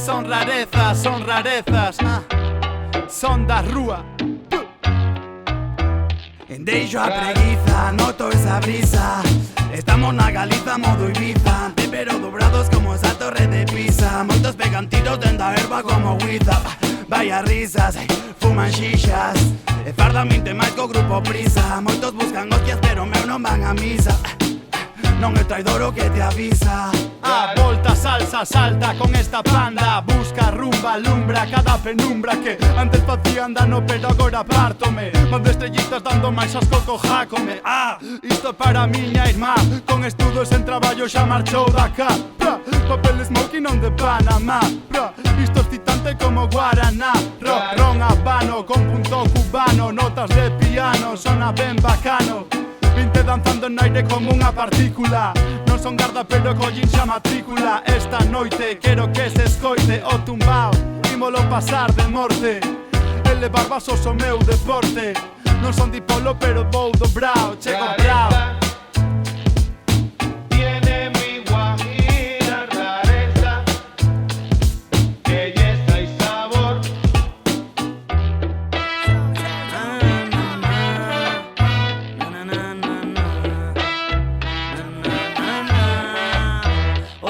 Son rarezas, son da rúa. Deixo a preguiza, noto esa brisa. Estamos na Galiza modo Ibiza, pero dobrados como esa torre de Pisa. Moitos pegan tiros dentro da herba como Huiza. Vaya risas, fuman xixas e fardan 20 máis co grupo Prisa. Moitos buscan hostias pero meu non van a misa. Non é traidor o que te avisa. A volta, salsa, salta con esta panda. Busca, rumba, alumbra cada penumbra que antes facían dano pero agora pártome. Más de estrellitas dando máis asco co jácome. Isto para miña irmá, con estudos en traballo xa marchou da cá. Papel smoking on de Panamá. Isto é excitante como Guaraná. Rock, ron, habano, con punto cubano. Notas de piano, sona ben bacano. Vinte danzando no aire como unha partícula. Non son garda pero collín xa matrícula. Esta noite quero que se escoite o tumbao. Ímolo pasar de morte. Elevar vasos o meu deporte. Non son dipolo pero vou dobrao. Chego brao.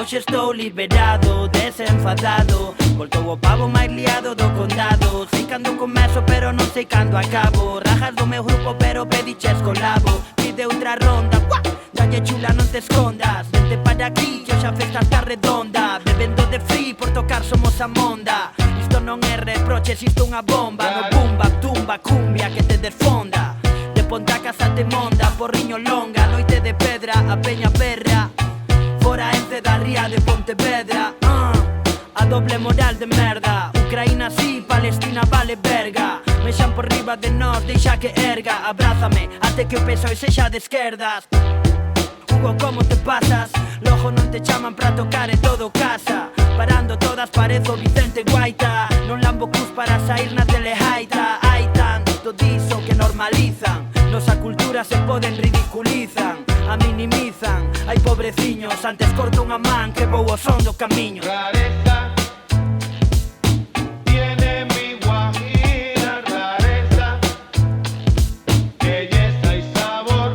Hoxe estou liberado, desenfadado. Voltou o pavo máis liado do condado. Sei cando comezo pero non sei cando acabo. Rajas do meu grupo pero pediches colabo. Pide outra ronda, dalle chula non te escondas. Vente para aquí que hoxe a festa está redonda. Bebendo de free por tocar somos a monda. Isto non é reproches, isto unha bomba. No bumba, tumba, cumbia que te desfonda. De Ponta Casa te monda, porriño longa. Noite de pedra, a peña perra. Fora Ence da ría de Pontevedra. A doble moral de merda. Ucraína sí, Palestina vale verga. Mexan por riba de nós, deixa que erga. Abrázame, até que o peso e sexa de esquerdas. Hugo, como te pasas? Logo non te chaman pra tocar en todo casa. Parando todas parezo Vicente Guaita. Non lambo cruz para sair na telejaita. Hai tanto diso que normalizan. Nosa cultura se poden ridiculizan. A minimizan, hai pobreciños. Antes corto unha man que vou ao son do camiño. Rareza tiene mi guajira, rareza, belleza y sabor.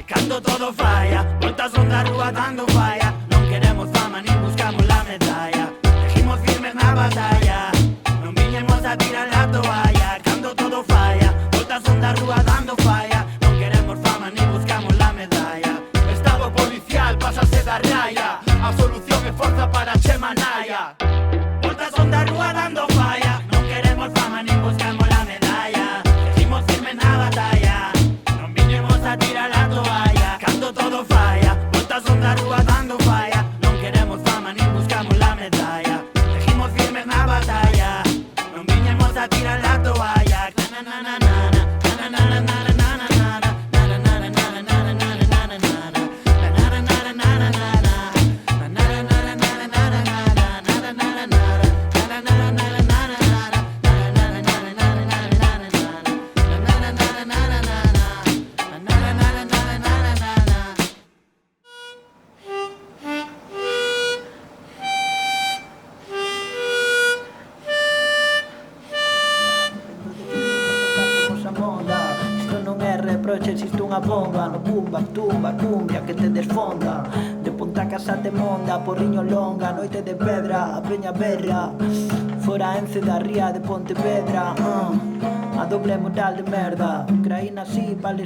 Cando todo falla, voltas onda rúa dando falla. Non queremos fama nin buscamos la medalla. Seguimos firmes na batalla, non viñemos a tirar la toalla. Cando todo falla, voltas onda rúa dando falla. Non queremos fama nin buscamos la medalla. Estado policial, pásase da raya. A solución é forza para Chema Naya. Voltas onda rúa dando falla. Non queremos fama nin buscamos la medalla. Seguimos firmes na batalla, non viñemos a tirar la toalla. Cando todo falla, voltas onda rúa dando falla. Non queremos fama nin buscamos la medalla. Seguimos firmes na batalla, non viñemos a tirar la toalla. Na na na na na, na na na na na na na na. Isto non é reproches, isto unha bomba. No bumba, tumba, cumbia que te desfonda. De Ponta Casa te monda, porriño longa. Noite de pedra, a peña berra. Fora Ence da ría de Pontevedra. A doble moral de merda. Ucraína sí, Palestina